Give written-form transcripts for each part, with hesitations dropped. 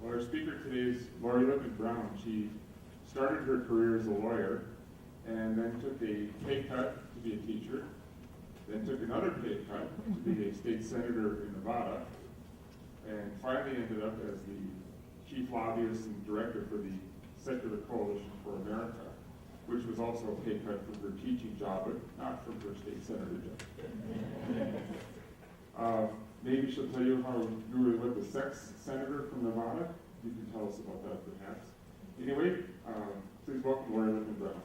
Well, our speaker today is Lori Lipman Brown. She started her career as a lawyer and then took a pay cut to be a teacher, then took another pay cut to be a state senator in Nevada, and finally ended up as the chief lobbyist and director for the Secular Coalition for America, which was also a pay cut from her teaching job, but not from her state senator job. Maybe she'll tell you how you were with the sex senator from Nevada. You can tell us about that perhaps. Anyway, please welcome Lori Lipman Brown.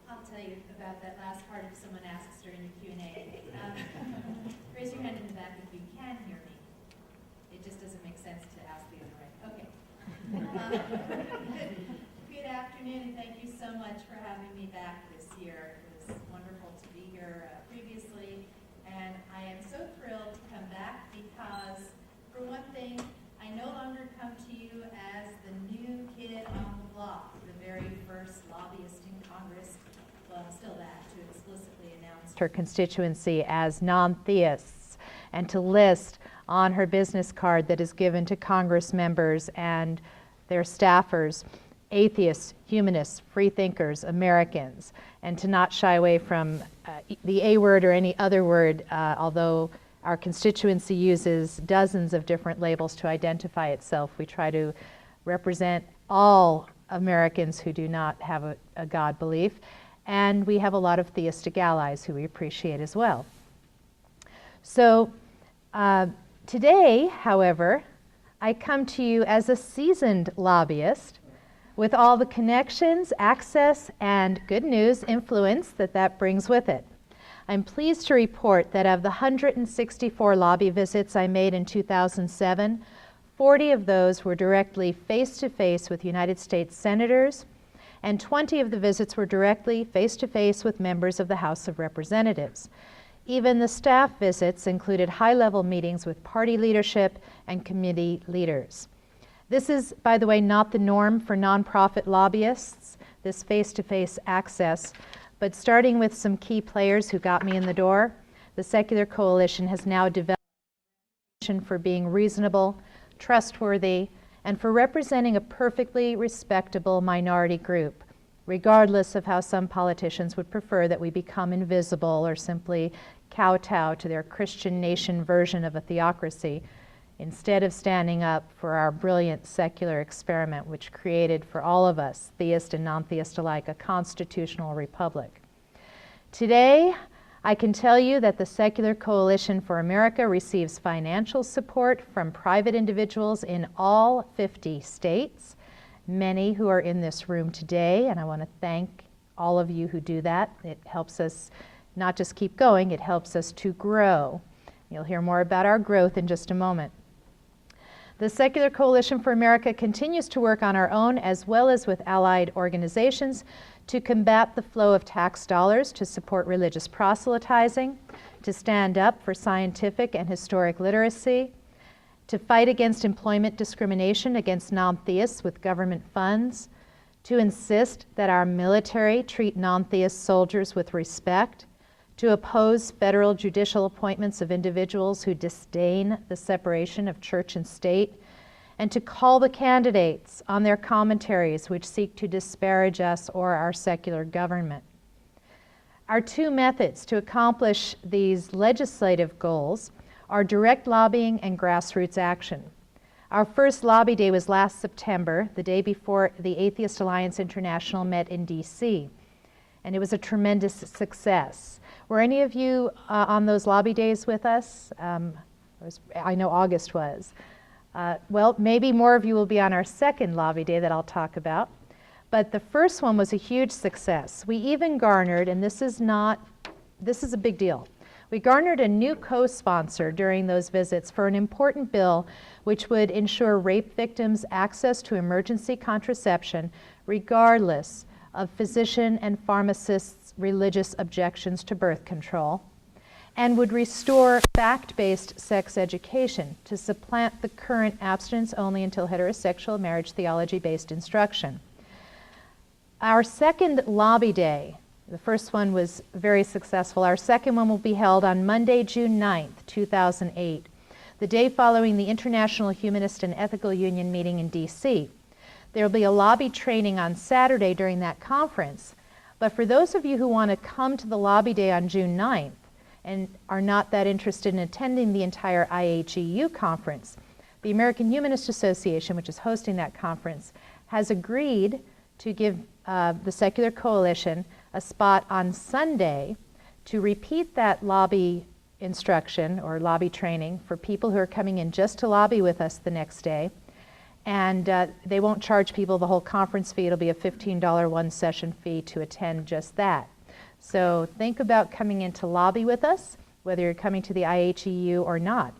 I'll tell you about that last part if someone asks during the Q&A. Raise your hand in the back if you can hear me. It just doesn't make sense to ask the other way. Okay. Good afternoon, and thank you so much for having me back this year. It was wonderful to be here previously, and I am so thrilled to come back because, for one thing, I no longer come to you as the new kid on the block, the very first lobbyist in Congress, well, still that, to explicitly announce her constituency as non-theists and to list on her business card that is given to Congress members and their staffers atheists, humanists, freethinkers, Americans, and to not shy away from the A word or any other word, although our constituency uses dozens of different labels to identify itself. We try to represent all Americans who do not have a God belief, and we have a lot of theistic allies who we appreciate as well. So today, however, I come to you as a seasoned lobbyist with all the connections, access, and good news, influence that brings with it. I'm pleased to report that of the 164 lobby visits I made in 2007, 40 of those were directly face-to-face with United States senators, and 20 of the visits were directly face-to-face with members of the House of Representatives. Even the staff visits included high-level meetings with party leadership and committee leaders. This is, by the way, not the norm for nonprofit lobbyists, this face-to-face access, but starting with some key players who got me in the door, the Secular Coalition has now developed a reputation for being reasonable, trustworthy, and for representing a perfectly respectable minority group, regardless of how some politicians would prefer that we become invisible or simply kowtow to their Christian nation version of a theocracy, instead of standing up for our brilliant secular experiment, which created for all of us, theist and non-theist alike, a constitutional republic. Today, I can tell you that the Secular Coalition for America receives financial support from private individuals in all 50 states, many who are in this room today, and I want to thank all of you who do that. It helps us not just keep going, it helps us to grow. You'll hear more about our growth in just a moment. The Secular Coalition for America continues to work on our own as well as with allied organizations to combat the flow of tax dollars to support religious proselytizing, to stand up for scientific and historic literacy, to fight against employment discrimination against non-theists with government funds, to insist that our military treat non-theist soldiers with respect, to oppose federal judicial appointments of individuals who disdain the separation of church and state, and to call the candidates on their commentaries which seek to disparage us or our secular government. Our two methods to accomplish these legislative goals are direct lobbying and grassroots action. Our first lobby day was last September, the day before the Atheist Alliance International met in DC, and it was a tremendous success. Were any of you on those lobby days with us? I know August was. Well, maybe more of you will be on our second lobby day that I'll talk about. But the first one was a huge success. We even garnered, and this is a big deal, we garnered a new co-sponsor during those visits for an important bill which would ensure rape victims access to emergency contraception regardless of physician and pharmacists' religious objections to birth control, and would restore fact-based sex education to supplant the current abstinence only until heterosexual marriage theology-based instruction. Our second lobby day The first one was very successful. Our second one will be held on Monday, June 9th, 2008, the day following the International Humanist and Ethical Union meeting in D.C. There will be a lobby training on Saturday during that conference. But for those of you who want to come to the lobby day on June 9th and are not that interested in attending the entire IHEU conference, the American Humanist Association, which is hosting that conference, has agreed to give the Secular Coalition a spot on Sunday to repeat that lobby instruction or lobby training for people who are coming in just to lobby with us the next day. And they won't charge people the whole conference fee. It'll be a $15 one session fee to attend just that. So think about coming in to lobby with us, whether you're coming to the IHEU or not.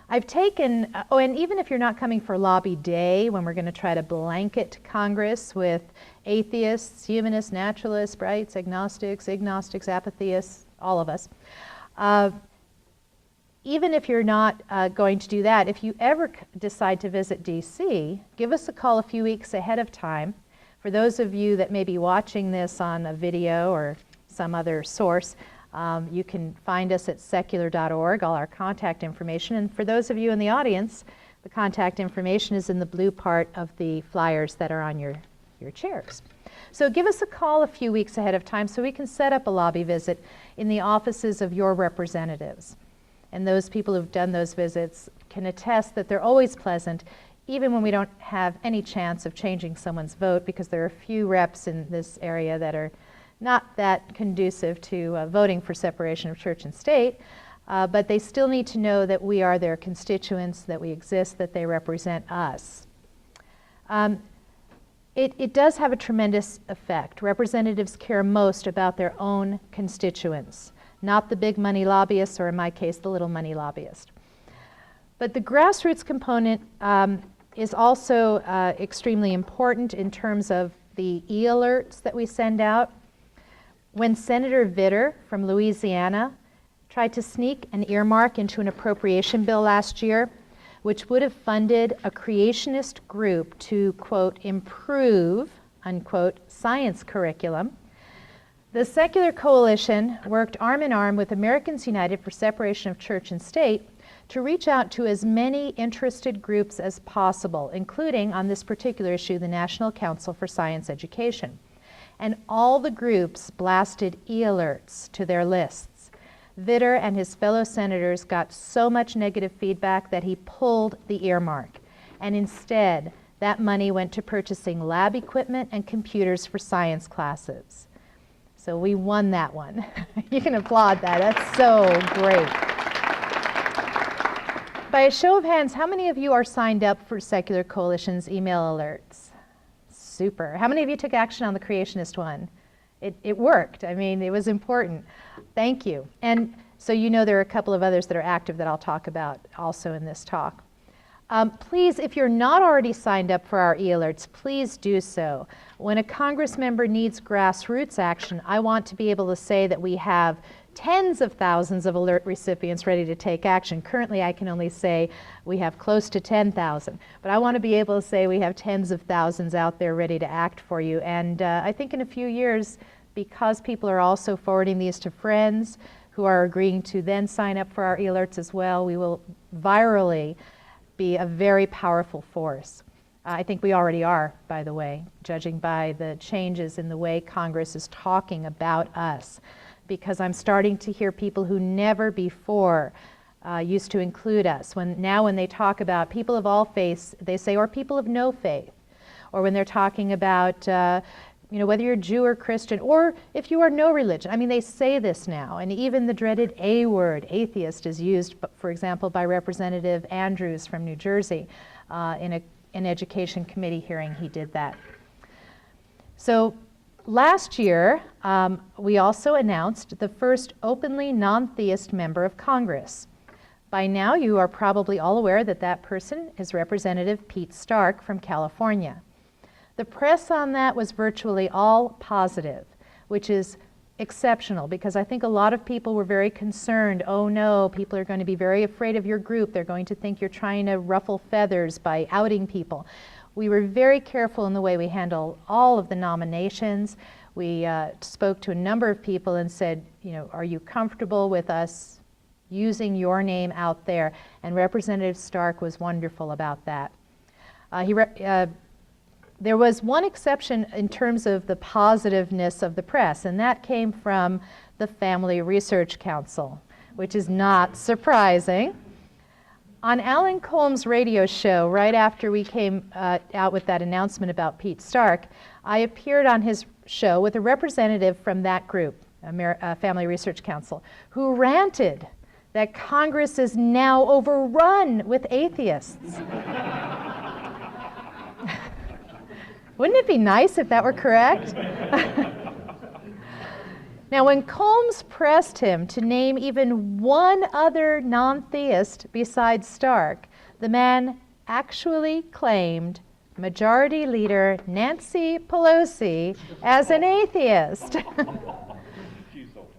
I've taken, and even if you're not coming for lobby day, when we're going to try to blanket Congress with atheists, humanists, naturalists, rights, agnostics, apatheists, all of us, even if you're not going to do that, if you ever decide to visit DC, give us a call a few weeks ahead of time. For those of you that may be watching this on a video or some other source, you can find us at secular.org, all our contact information. And for those of you in the audience, the contact information is in the blue part of the flyers that are on your chairs. So give us a call a few weeks ahead of time so we can set up a lobby visit in the offices of your representatives. And those people who've done those visits can attest that they're always pleasant, even when we don't have any chance of changing someone's vote, because there are a few reps in this area that are not that conducive to voting for separation of church and state, but they still need to know that we are their constituents, that we exist, that they represent us. It does have a tremendous effect. Representatives care most about their own constituents, not the big money lobbyists, or in my case, the little money lobbyist. But the grassroots component is also extremely important in terms of the e-alerts that we send out. When Senator Vitter from Louisiana tried to sneak an earmark into an appropriation bill last year, which would have funded a creationist group to, quote, improve, unquote, science curriculum, the Secular Coalition worked arm in arm with Americans United for Separation of Church and State to reach out to as many interested groups as possible, including, on this particular issue, the National Council for Science Education. And all the groups blasted e-alerts to their lists. Vitter and his fellow senators got so much negative feedback that he pulled the earmark. And instead, that money went to purchasing lab equipment and computers for science classes. So we won that one. You can applaud that. That's so great. By a show of hands, how many of you are signed up for Secular Coalition's email alerts? Super. How many of you took action on the creationist one? It worked. I mean, it was important. Thank you. And so you know there are a couple of others that are active that I'll talk about also in this talk. Please, if you're not already signed up for our e-alerts, please do so. When a Congress member needs grassroots action, I want to be able to say that we have tens of thousands of alert recipients ready to take action. Currently, I can only say we have close to 10,000, but I want to be able to say we have tens of thousands out there ready to act for you. And I think in a few years, because people are also forwarding these to friends who are agreeing to then sign up for our e-alerts as well, we will virally be a very powerful force. I think we already are, by the way, judging by the changes in the way Congress is talking about us. Because I'm starting to hear people who never before used to include us. Now when they talk about people of all faiths, they say, or people of no faith. Or when they're talking about, whether you're Jew or Christian, or if you are no religion. I mean, they say this now. And even the dreaded A word, atheist, is used, for example, by Representative Andrews from New Jersey. In an education committee hearing, he did that. So last year, we also announced the first openly non-theist member of Congress. By now, you are probably all aware that that person is Representative Pete Stark from California. The press on that was virtually all positive, which is exceptional because I think a lot of people were very concerned. Oh no, people are going to be very afraid of your group. They're going to think you're trying to ruffle feathers by outing people. We were very careful in the way we handle all of the nominations. We spoke to a number of people and said, you know, are you comfortable with us using your name out there? And Representative Stark was wonderful about that. There was one exception in terms of the positiveness of the press, and that came from the Family Research Council, which is not surprising. On Alan Colmes' radio show, right after we came out with that announcement about Pete Stark, I appeared on his show with a representative from that group, Family Research Council, who ranted that Congress is now overrun with atheists. Wouldn't it be nice if that were correct? Now, when Colmes pressed him to name even one other non-theist besides Stark, the man actually claimed Majority Leader Nancy Pelosi as an atheist.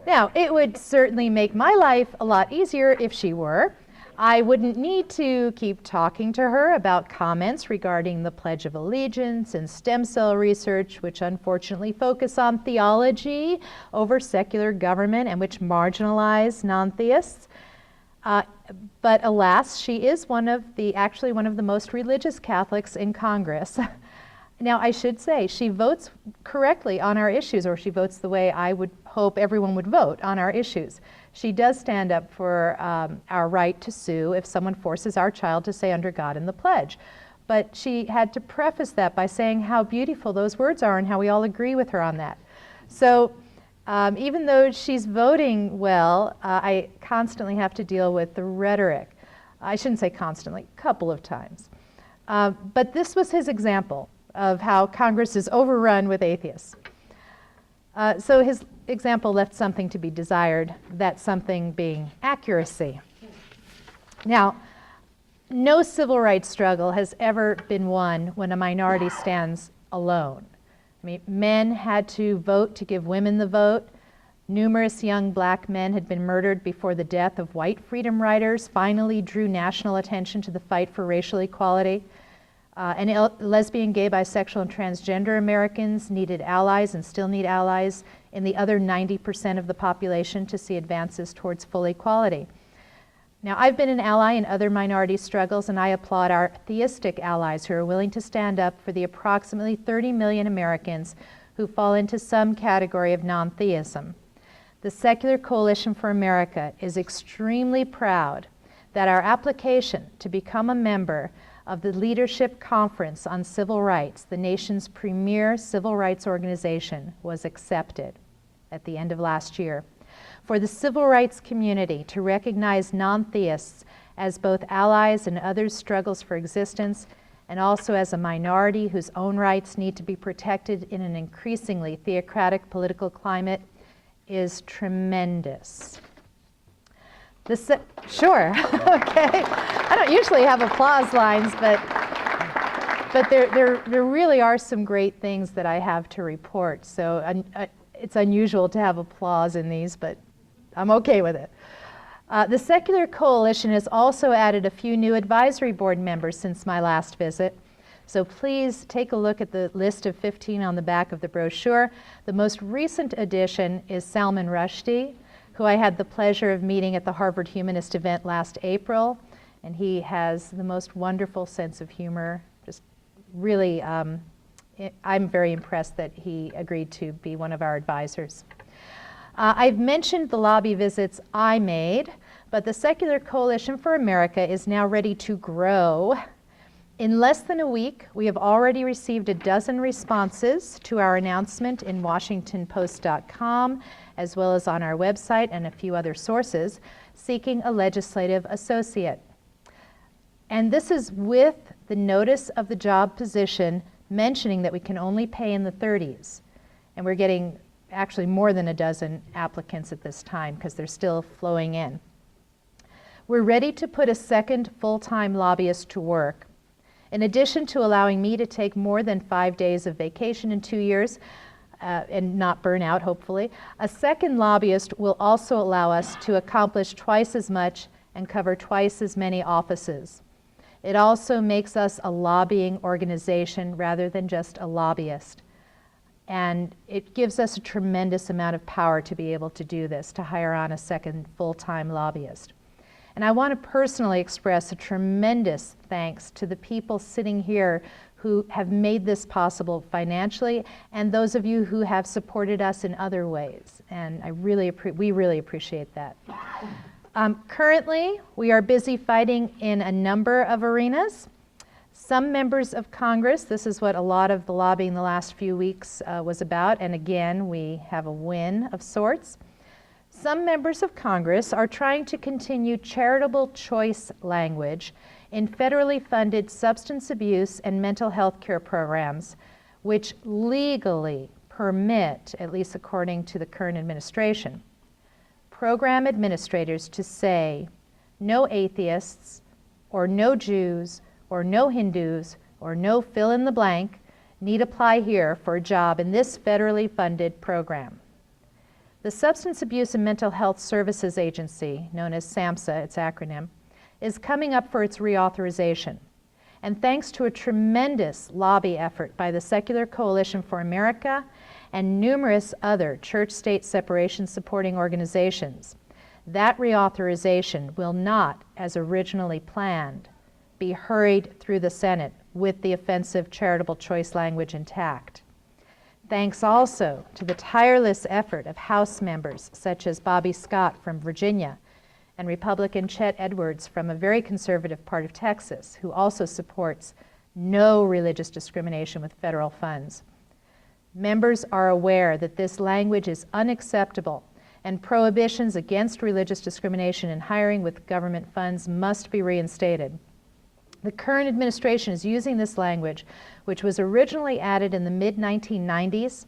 Now, it would certainly make my life a lot easier if she were. I wouldn't need to keep talking to her about comments regarding the Pledge of Allegiance and stem cell research, which unfortunately focus on theology over secular government and which marginalize non-theists. But alas, she is actually one of the most religious Catholics in Congress. Now, I should say, she votes correctly on our issues, or she votes the way I would hope everyone would vote on our issues. She does stand up for our right to sue if someone forces our child to say under God in the pledge. But she had to preface that by saying how beautiful those words are and how we all agree with her on that. So even though she's voting well, I constantly have to deal with the rhetoric. I shouldn't say constantly, a couple of times. But this was his example of how Congress is overrun with atheists. So his example left something to be desired, that something being accuracy. Now, no civil rights struggle has ever been won when a minority stands alone. I mean, men had to vote to give women the vote. Numerous young black men had been murdered before the death of white freedom riders finally drew national attention to the fight for racial equality. And lesbian, gay, bisexual, and transgender Americans needed allies and still need allies in the other 90% of the population to see advances towards full equality. Now, I've been an ally in other minority struggles, and I applaud our theistic allies who are willing to stand up for the approximately 30 million Americans who fall into some category of non-theism. The Secular Coalition for America is extremely proud that our application to become a member of the Leadership Conference on Civil Rights, the nation's premier civil rights organization, was accepted at the end of last year. For the civil rights community to recognize non-theists as both allies in others' struggles for existence, and also as a minority whose own rights need to be protected in an increasingly theocratic political climate, is tremendous. Sure, okay. I don't usually have applause lines, but there really are some great things that I have to report. So it's unusual to have applause in these, but I'm okay with it. The Secular Coalition has also added a few new advisory board members since my last visit. So please take a look at the list of 15 on the back of the brochure. The most recent addition is Salman Rushdie, who I had the pleasure of meeting at the Harvard Humanist event last April. And he has the most wonderful sense of humor. Just really, I'm very impressed that he agreed to be one of our advisors. I've mentioned the lobby visits I made, but the Secular Coalition for America is now ready to grow. In less than a week, we have already received a dozen responses to our announcement in WashingtonPost.com, as well as on our website and a few other sources, seeking a legislative associate. And this is with the notice of the job position mentioning that we can only pay in the 30s. And we're getting actually more than a dozen applicants at this time because they're still flowing in. We're ready to put a second full-time lobbyist to work. In addition to allowing me to take more than 5 days of vacation in 2 years, and not burn out, hopefully, a second lobbyist will also allow us to accomplish twice as much and cover twice as many offices. It also makes us a lobbying organization rather than just a lobbyist. And it gives us a tremendous amount of power to be able to do this, to hire on a second full-time lobbyist. And I want to personally express a tremendous thanks to the people sitting here who have made this possible financially, and those of you who have supported us in other ways. And we really appreciate that. Currently, we are busy fighting in a number of arenas. Some members of Congress, this is what a lot of the lobbying the last few weeks was about, and again, we have a win of sorts. Some members of Congress are trying to continue charitable choice language in federally funded substance abuse and mental health care programs, which legally permit, at least according to the current administration, program administrators to say no atheists or no Jews or no Hindus or no fill in the blank need apply here for a job in this federally funded program. The Substance Abuse and Mental Health Services Agency, known as SAMHSA, its acronym, is coming up for its reauthorization. And thanks to a tremendous lobby effort by the Secular Coalition for America and numerous other church-state separation supporting organizations, that reauthorization will not, as originally planned, be hurried through the Senate with the offensive charitable choice language intact. Thanks also to the tireless effort of House members such as Bobby Scott from Virginia and Republican Chet Edwards from a very conservative part of Texas, who also supports no religious discrimination with federal funds. Members are aware that this language is unacceptable and prohibitions against religious discrimination in hiring with government funds must be reinstated. The current administration is using this language, which was originally added in the mid-1990s,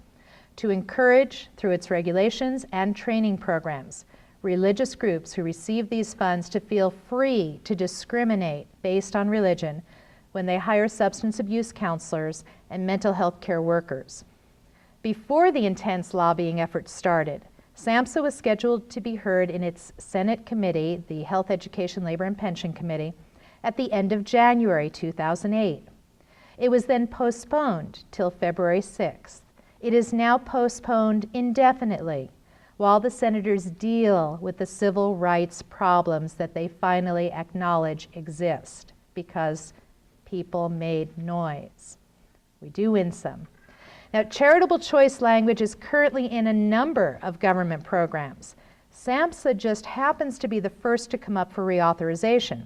to encourage, through its regulations and training programs, religious groups who receive these funds to feel free to discriminate based on religion when they hire substance abuse counselors and mental health care workers. Before the intense lobbying efforts started, SAMHSA was scheduled to be heard in its Senate committee, the Health, Education, Labor, and Pension Committee, at the end of January 2008. It was then postponed till February 6th. It is now postponed indefinitely while the senators deal with the civil rights problems that they finally acknowledge exist because people made noise. We do win some. Now, charitable choice language is currently in a number of government programs. SAMHSA just happens to be the first to come up for reauthorization.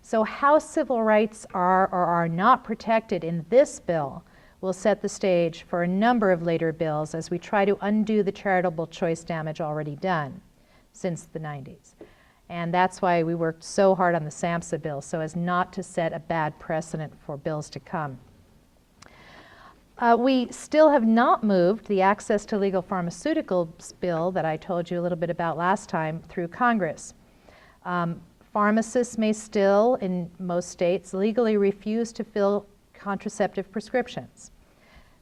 So how civil rights are or are not protected in this bill will set the stage for a number of later bills as we try to undo the charitable choice damage already done since the 90s. And that's why we worked so hard on the SAMHSA bill, so as not to set a bad precedent for bills to come. We still have not moved the Access to Legal Pharmaceuticals bill that I told you a little bit about last time through Congress. Pharmacists may still, in most states, legally refuse to fill contraceptive prescriptions.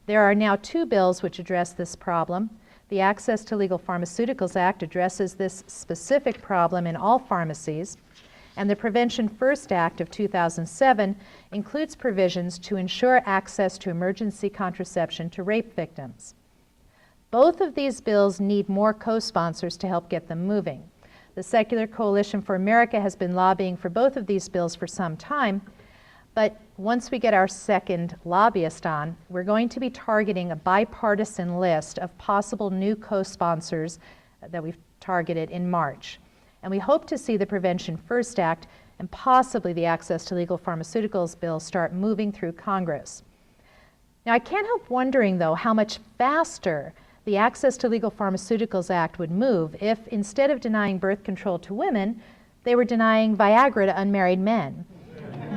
There are now 2 bills which address this problem. The Access to Legal Pharmaceuticals Act addresses this specific problem in all pharmacies, and the Prevention First Act of 2007 includes provisions to ensure access to emergency contraception to rape victims. Both of these bills need more co-sponsors to help get them moving. The Secular Coalition for America has been lobbying for both of these bills for some time, but once we get our second lobbyist on, we're going to be targeting a bipartisan list of possible new co-sponsors that we've targeted in March. And we hope to see the Prevention First Act and possibly the Access to Legal Pharmaceuticals bill start moving through Congress. Now, I can't help wondering, though, how much faster the Access to Legal Pharmaceuticals Act would move if, instead of denying birth control to women, they were denying Viagra to unmarried men.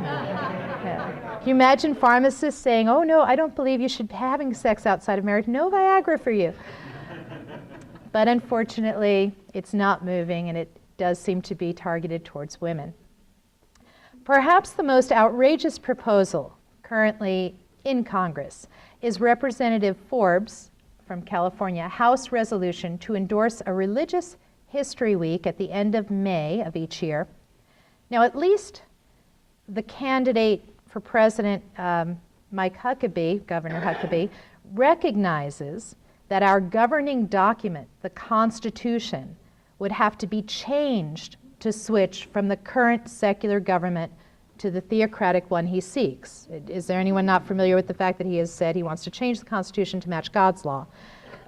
Yeah. Can you imagine pharmacists saying, oh no, I don't believe you should be having sex outside of marriage, no Viagra for you. But unfortunately, it's not moving, and it does seem to be targeted towards women. Perhaps the most outrageous proposal currently in Congress is Representative Forbes from California House resolution to endorse a religious history week at the end of May of each year. Now, at least the candidate for President Mike Huckabee, Governor Huckabee, recognizes that our governing document, the Constitution, would have to be changed to switch from the current secular government to the theocratic one he seeks. Is there anyone not familiar with the fact that he has said he wants to change the Constitution to match God's law?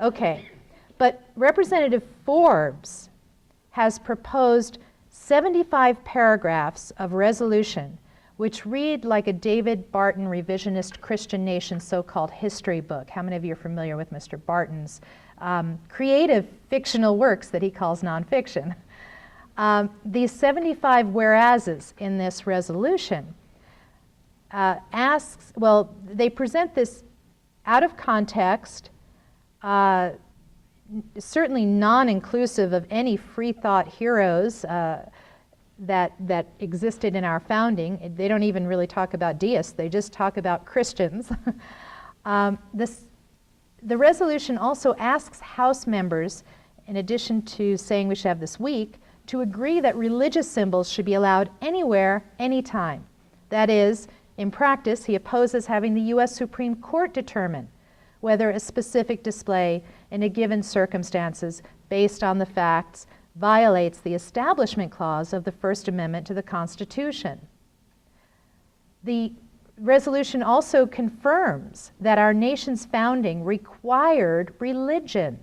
Okay, but Representative Forbes has proposed 75 paragraphs of resolution which read like a David Barton revisionist Christian nation so-called history book. How many of you are familiar with Mr. Barton's creative fictional works that he calls nonfiction? These 75 whereases in this resolution they present this out of context, certainly non-inclusive of any free thought heroes that existed in our founding. They don't even really talk about deists, they just talk about Christians. The resolution also asks House members, in addition to saying we should have this week, to agree that religious symbols should be allowed anywhere, anytime. That is, in practice, he opposes having the U.S. Supreme Court determine whether a specific display in a given circumstances based on the facts violates the Establishment Clause of the First Amendment to the Constitution. The resolution also confirms that our nation's founding required religion,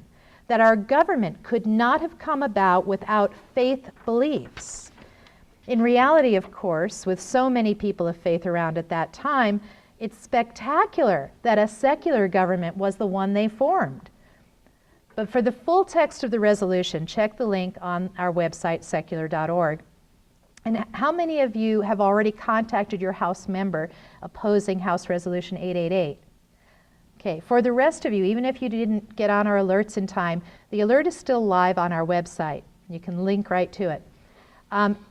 that our government could not have come about without faith beliefs. In reality, of course, with so many people of faith around at that time, it's spectacular that a secular government was the one they formed. But for the full text of the resolution, check the link on our website, secular.org. And how many of you have already contacted your House member opposing House Resolution 888? Okay, for the rest of you, even if you didn't get on our alerts in time, the alert is still live on our website. You can link right to it.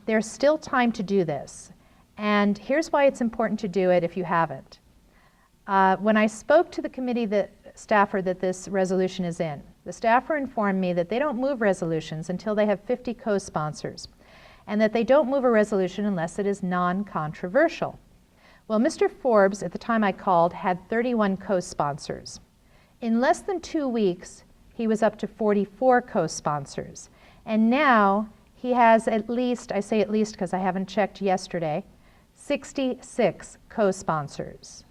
There's still time to do this. And here's why it's important to do it if you haven't. When I spoke to the committee staffer that this resolution is in, the staffer informed me that they don't move resolutions until they have 50 co-sponsors, and that they don't move a resolution unless it is non-controversial. Well, Mr. Forbes, at the time I called, had 31 co-sponsors. In less than 2 weeks, he was up to 44 co-sponsors. And now he has at least, I say at least because I haven't checked yesterday, 66 co-sponsors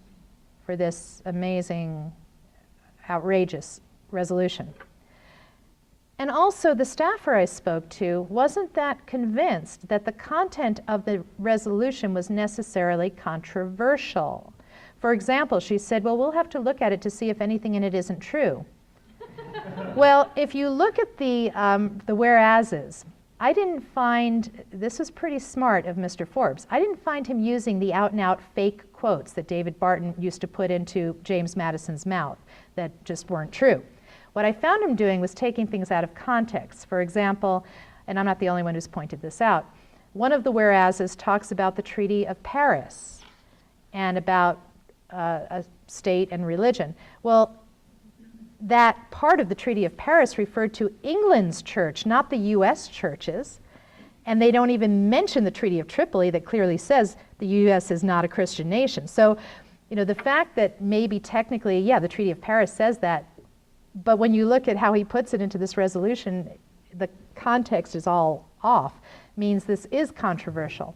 for this amazing, outrageous resolution. And also, the staffer I spoke to wasn't that convinced that the content of the resolution was necessarily controversial. For example, she said, well, we'll have to look at it to see if anything in it isn't true. Well, if you look at the whereases, I didn't find, this was pretty smart of Mr. Forbes, I didn't find him using the out-and-out fake quotes that David Barton used to put into James Madison's mouth that just weren't true. What I found him doing was taking things out of context. For example, and I'm not the only one who's pointed this out, one of the whereases talks about the Treaty of Paris and about a state and religion. Well, that part of the Treaty of Paris referred to England's church, not the U.S. churches. And they don't even mention the Treaty of Tripoli that clearly says the U.S. is not a Christian nation. So, you know, the fact that maybe technically, yeah, the Treaty of Paris says that, but when you look at how he puts it into this resolution, the context is all off, means this is controversial.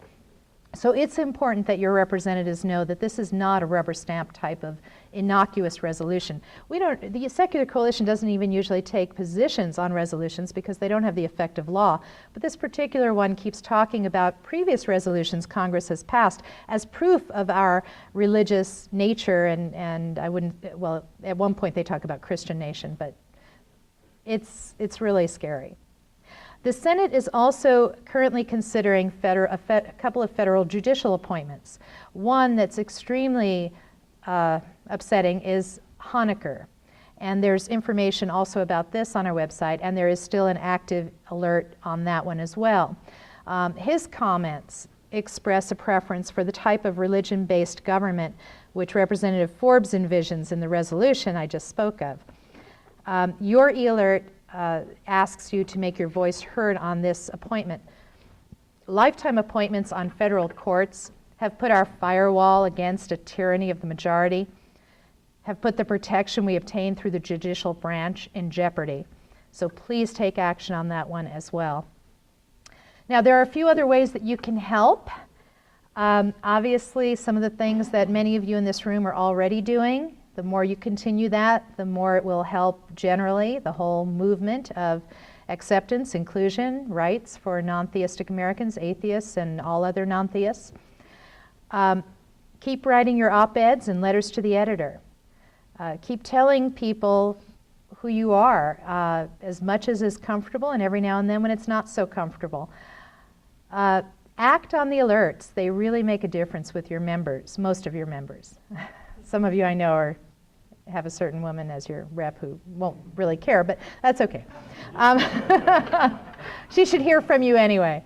So it's important that your representatives know that this is not a rubber stamp type of innocuous resolution. The Secular Coalition doesn't even usually take positions on resolutions because they don't have the effect of law. But this particular one keeps talking about previous resolutions Congress has passed as proof of our religious nature, and I wouldn't, well, at one point they talk about Christian nation, but it's really scary. The Senate is also currently considering a couple of federal judicial appointments. One that's extremely upsetting is Honecker. And there's information also about this on our website, and there is still an active alert on that one as well. His comments express a preference for the type of religion-based government which Representative Forbes envisions in the resolution I just spoke of. Your e-alert asks you to make your voice heard on this appointment. Lifetime appointments on federal courts have put our firewall against a tyranny of the majority, have put the protection we obtain through the judicial branch in jeopardy. So please take action on that one as well. Now, there are a few other ways that you can help. Obviously, some of the things that many of you in this room are already doing, the more you continue that, the more it will help generally the whole movement of acceptance, inclusion, rights for non-theistic Americans, atheists, and all other non-theists. Keep writing your op-eds and letters to the editor. Keep telling people who you are as much as is comfortable, and every now and then when it's not so comfortable. Act on the alerts. They really make a difference with your members, most of your members. Some of you I know have a certain woman as your rep who won't really care, but that's okay. She should hear from you anyway.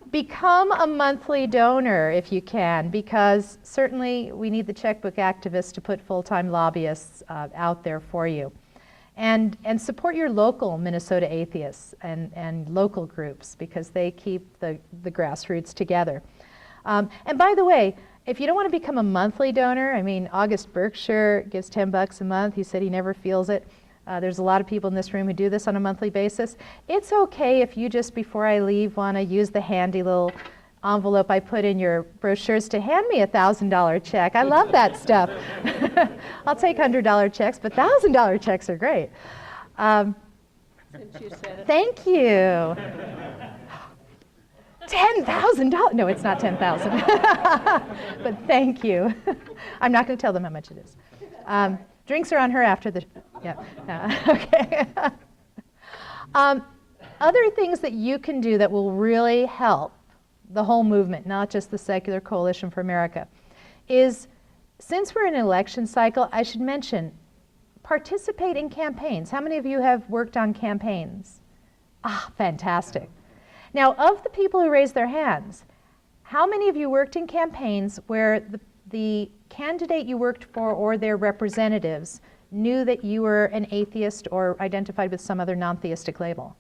Become a monthly donor if you can, because certainly we need the checkbook activists to put full-time lobbyists out there for you. And support your local Minnesota atheists and local groups, because they keep the grassroots together. And by the way, if you don't want to become a monthly donor, I mean, August Berkshire gives $10 a month. He said he never feels it. There's a lot of people in this room who do this on a monthly basis. It's okay if you just, before I leave, want to use the handy little envelope I put in your brochures to hand me a $1,000 check. I love that stuff. I'll take $100 checks, but $1,000 checks are great. Since you said it. Thank you. $10,000. No, it's not 10,000. But thank you. I'm not going to tell them how much it is. Drinks are on her after the. Yeah. Okay. Other things that you can do that will really help the whole movement, not just the Secular Coalition for America, is, since we're in an election cycle, I should mention, participate in campaigns. How many of you have worked on campaigns? Ah, fantastic. Now, of the people who raised their hands, how many of you worked in campaigns where the candidate you worked for or their representatives knew that you were an atheist or identified with some other non-theistic label?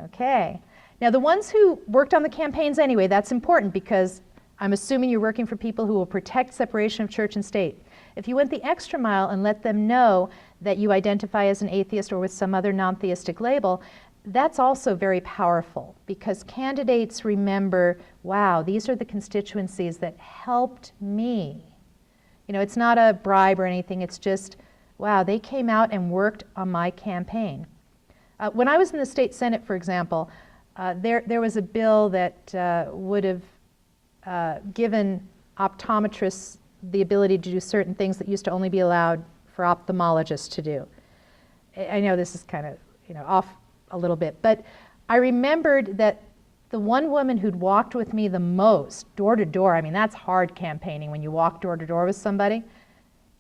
Okay. Now, the ones who worked on the campaigns anyway, that's important, because I'm assuming you're working for people who will protect separation of church and state. If you went the extra mile and let them know that you identify as an atheist or with some other non-theistic label, that's also very powerful, because candidates remember, wow, these are the constituencies that helped me. You know, it's not a bribe or anything, it's just, wow, they came out and worked on my campaign. When I was in the state Senate, for example, there was a bill that would have given optometrists the ability to do certain things that used to only be allowed for ophthalmologists to do. I know this is kind of, off a little bit, but I remembered that the one woman who'd walked with me the most, door to door, I mean, that's hard campaigning when you walk door to door with somebody,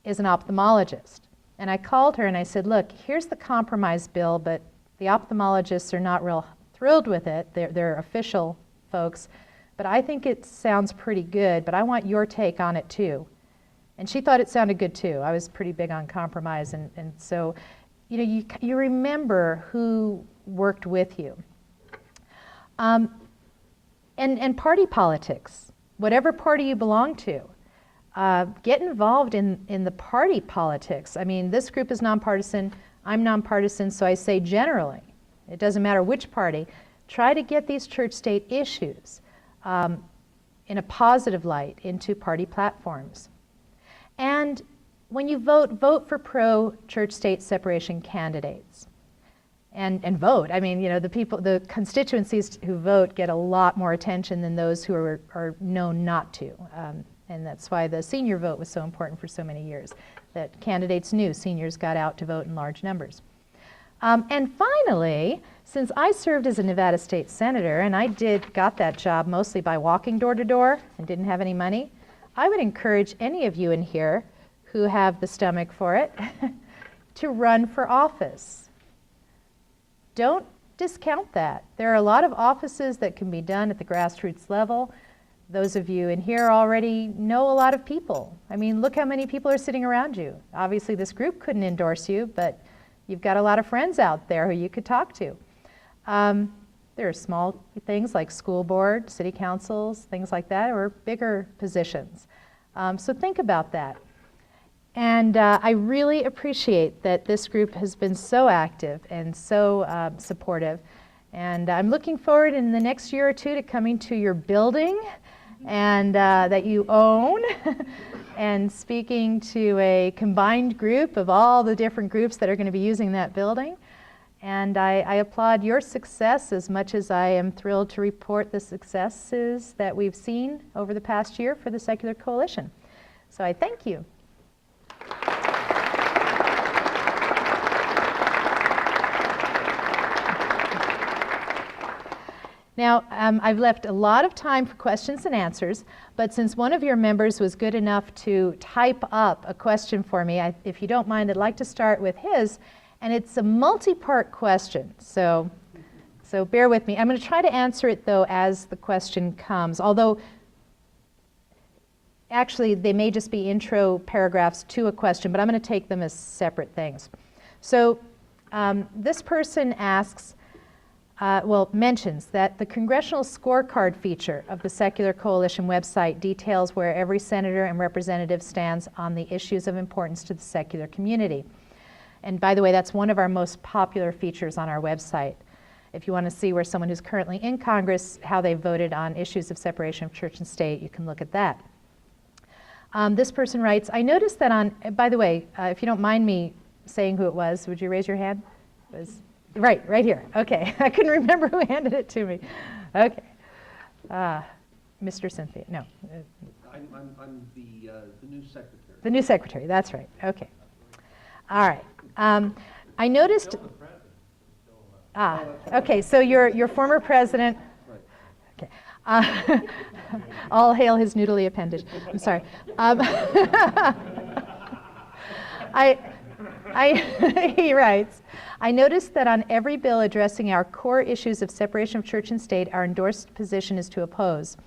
is an ophthalmologist. And I called her and I said, look, here's the compromise bill, but the ophthalmologists are not real thrilled with it. They're official folks, but I think it sounds pretty good, but I want your take on it too. And she thought it sounded good too. I was pretty big on compromise, and so you remember who worked with you. And party politics, whatever party you belong to, get involved in the party politics. I mean, this group is nonpartisan, I'm nonpartisan, so I say generally, it doesn't matter which party, try to get these church-state issues in a positive light into party platforms. And when you vote for pro-church-state separation candidates. And vote. I mean, the constituencies who vote get a lot more attention than those who are known not to. And that's why the senior vote was so important for so many years, that candidates knew seniors got out to vote in large numbers. And finally, since I served as a Nevada state senator, and I got that job mostly by walking door to door and didn't have any money, I would encourage any of you in here who have the stomach for it to run for office. Don't discount that. There are a lot of offices that can be done at the grassroots level. Those of you in here already know a lot of people. I mean, look how many people are sitting around you. Obviously, this group couldn't endorse you, but you've got a lot of friends out there who you could talk to. There are small things like school board, city councils, things like that, or bigger positions. So think about that. And I really appreciate that this group has been so active and so supportive. And I'm looking forward in the next year or two to coming to your building and that you own and speaking to a combined group of all the different groups that are going to be using that building. And I applaud your success as much as I am thrilled to report the successes that we've seen over the past year for the Secular Coalition. So I thank you. Now, I've left a lot of time for questions and answers, but since one of your members was good enough to type up a question for me, if you don't mind, I'd like to start with his, and it's a multi-part question, so bear with me. I'm going to try to answer it, though, as the question comes, although actually they may just be intro paragraphs to a question, but I'm going to take them as separate things. So this person asks, mentions that the Congressional Scorecard feature of the Secular Coalition website details where every senator and representative stands on the issues of importance to the secular community. And by the way, that's one of our most popular features on our website. If you want to see where someone who's currently in Congress, how they voted on issues of separation of church and state, you can look at that. This person writes, I noticed that on, by the way, if you don't mind me saying who it was, would you raise your hand? It was right here. Okay. I couldn't remember who handed it to me. Okay. Mr. Cynthia. No. I'm the new secretary. The new secretary. That's right. Okay. All right. I noticed. Okay. So your former president. Right. Okay. All hail his noodly appendage. I'm sorry. He writes, I noticed that on every bill addressing our core issues of separation of church and state, our endorsed position is to oppose.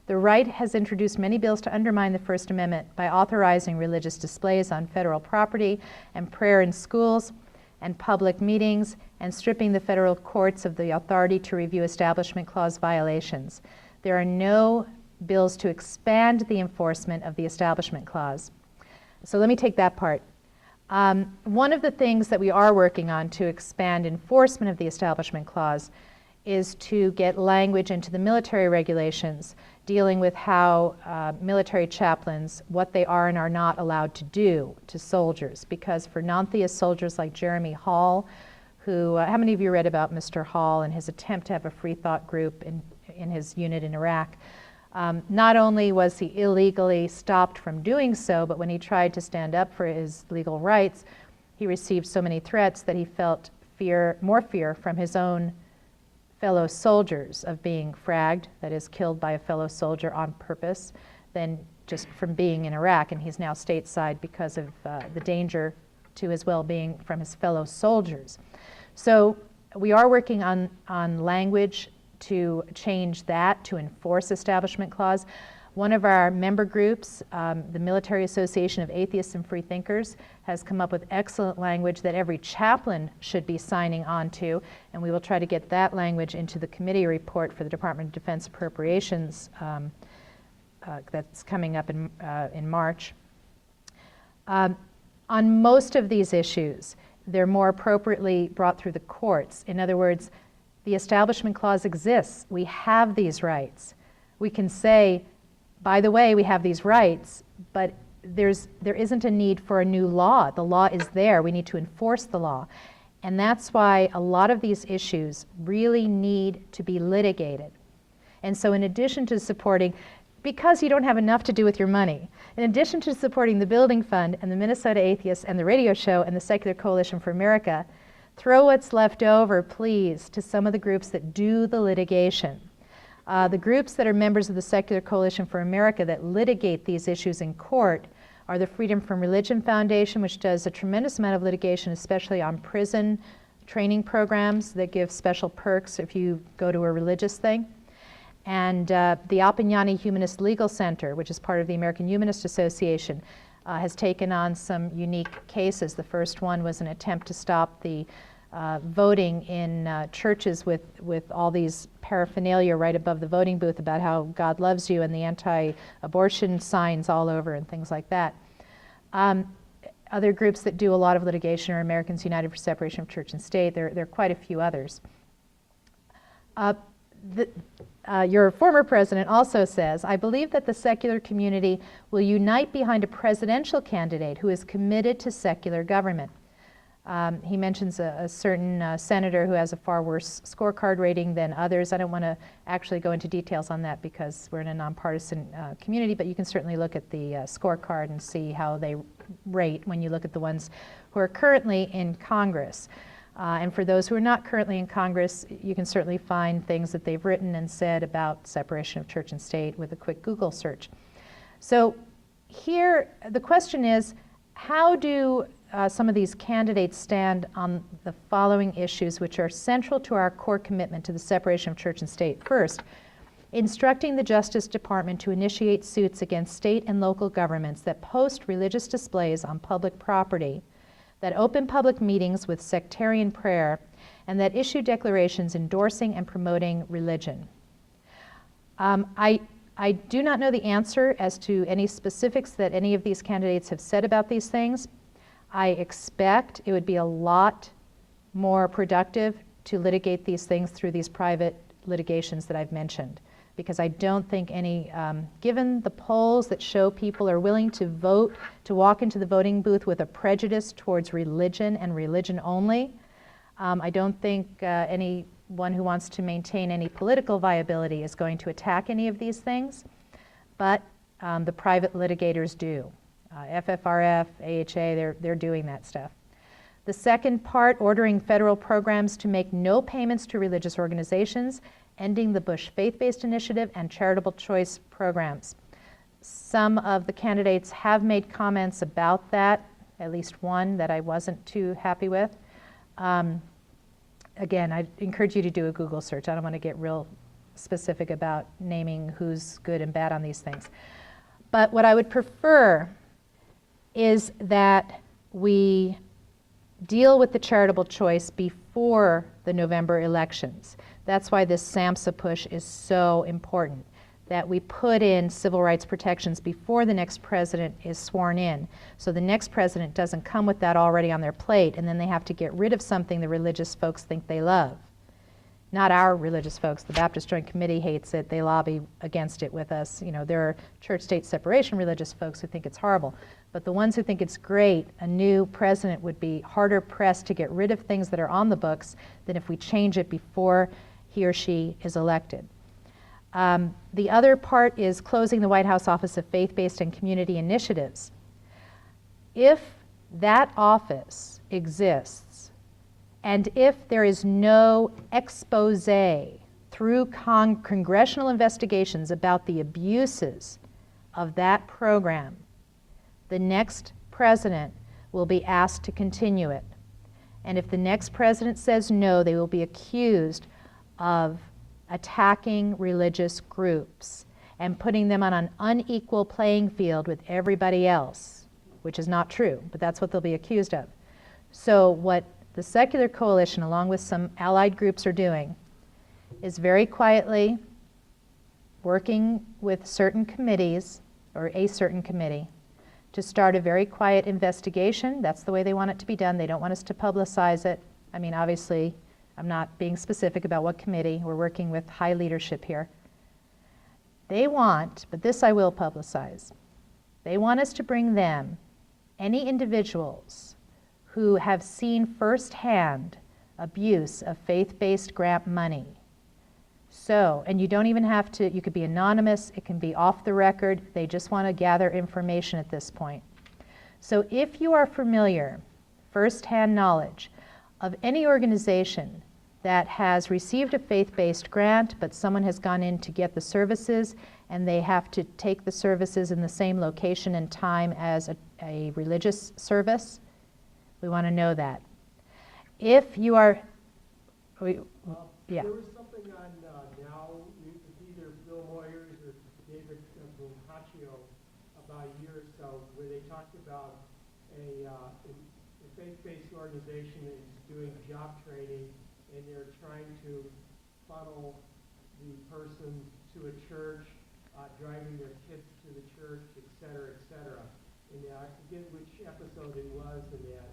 The right has introduced many bills to undermine the First Amendment by authorizing religious displays on federal property and prayer in schools and public meetings and stripping the federal courts of the authority to review Establishment Clause violations. There are no bills to expand the enforcement of the Establishment Clause. So let me take that part. One of the things that we are working on to expand enforcement of the Establishment Clause is to get language into the military regulations dealing with how military chaplains, what they are and are not allowed to do to soldiers. Because for non-theist soldiers like Jeremy Hall, who, how many of you read about Mr. Hall and his attempt to have a free thought group in his unit in Iraq? Not only was he illegally stopped from doing so, but when he tried to stand up for his legal rights, he received so many threats that he felt more fear from his own fellow soldiers of being fragged, that is, killed by a fellow soldier on purpose, than just from being in Iraq. And he's now stateside because of the danger to his well-being from his fellow soldiers. So we are working on language to change that, to enforce Establishment Clause. One of our member groups, the Military Association of Atheists and Freethinkers, has come up with excellent language that every chaplain should be signing on to, and we will try to get that language into the committee report for the Department of Defense Appropriations that's coming up in March. On most of these issues, they're more appropriately brought through the courts. In other words, the Establishment Clause exists. We have these rights. We can say, by the way, we have these rights, but there isn't a need for a new law. The law is there. We need to enforce the law. And that's why a lot of these issues really need to be litigated. And so in addition to supporting, because you don't have enough to do with your money, in addition to supporting the Building Fund and the Minnesota Atheists and the radio show and the Secular Coalition for America, throw what's left over, please, to some of the groups that do the litigation. The groups that are members of the Secular Coalition for America that litigate these issues in court are the Freedom from Religion Foundation, which does a tremendous amount of litigation, especially on prison training programs that give special perks if you go to a religious thing. And the Appignani Humanist Legal Center, which is part of the American Humanist Association, has taken on some unique cases. The first one was an attempt to stop the voting in churches with all these paraphernalia right above the voting booth about how God loves you and the anti-abortion signs all over and things like that. Other groups that do a lot of litigation are Americans United for Separation of Church and State. There are quite a few others. Your former president also says, I believe that the secular community will unite behind a presidential candidate who is committed to secular government. He mentions a certain senator who has a far worse scorecard rating than others. I don't want to actually go into details on that because we're in a nonpartisan community, but you can certainly look at the scorecard and see how they rate when you look at the ones who are currently in Congress. And for those who are not currently in Congress, you can certainly find things that they've written and said about separation of church and state with a quick Google search. So here, the question is, how do some of these candidates stand on the following issues which are central to our core commitment to the separation of church and state? First, instructing the Justice Department to initiate suits against state and local governments that post religious displays on public property, that open public meetings with sectarian prayer, and that issue declarations endorsing and promoting religion. I do not know the answer as to any specifics that any of these candidates have said about these things. I expect it would be a lot more productive to litigate these things through these private litigations that I've mentioned, because I don't think any, given the polls that show people are willing to vote, to walk into the voting booth with a prejudice towards religion and religion only, I don't think anyone who wants to maintain any political viability is going to attack any of these things, but the private litigators do. FFRF, AHA, they're doing that stuff. The second part, ordering federal programs to make no payments to religious organizations, ending the Bush faith-based initiative, and charitable choice programs. Some of the candidates have made comments about that, at least one that I wasn't too happy with. Again, I encourage you to do a Google search. I don't want to get real specific about naming who's good and bad on these things. But what I would prefer is that we deal with the charitable choice before the November elections. That's why this SAMHSA push is so important, that we put in civil rights protections before the next president is sworn in, so the next president doesn't come with that already on their plate, and then they have to get rid of something the religious folks think they love. Not our religious folks. The Baptist Joint Committee hates it. They lobby against it with us. You know, there are church-state separation religious folks who think it's horrible. But the ones who think it's great, a new president would be harder pressed to get rid of things that are on the books than if we change it before he or she is elected. The other part is closing the White House Office of Faith-Based and Community Initiatives. If that office exists, and if there is no expose through congressional investigations about the abuses of that program, the next president will be asked to continue it. And if the next president says no, they will be accused of attacking religious groups and putting them on an unequal playing field with everybody else, which is not true, but that's what they'll be accused of. So what the Secular Coalition, along with some allied groups, are doing is very quietly working with certain committees, or a certain committee, to start a very quiet investigation. That's the way they want it to be done. They don't want us to publicize it. I mean, obviously, I'm not being specific about what committee. We're working with high leadership here. They want, but this I will publicize, they want us to bring them, any individuals who have seen firsthand abuse of faith-based grant money. So, and you don't even have to, you could be anonymous, it can be off the record, they just want to gather information at this point. So if you are familiar, firsthand knowledge, of any organization that has received a faith-based grant, but someone has gone in to get the services, and they have to take the services in the same location and time as a religious service, we want to know that. If you are, yeah. There was something on now, it's either Bill Moyers or David Boccaccio about a year or so, where they talked about a faith-based organization that is doing job training, and they're trying to funnel the person to a church, driving their kids to the church, et cetera, et cetera. and I forget which episode it was in that,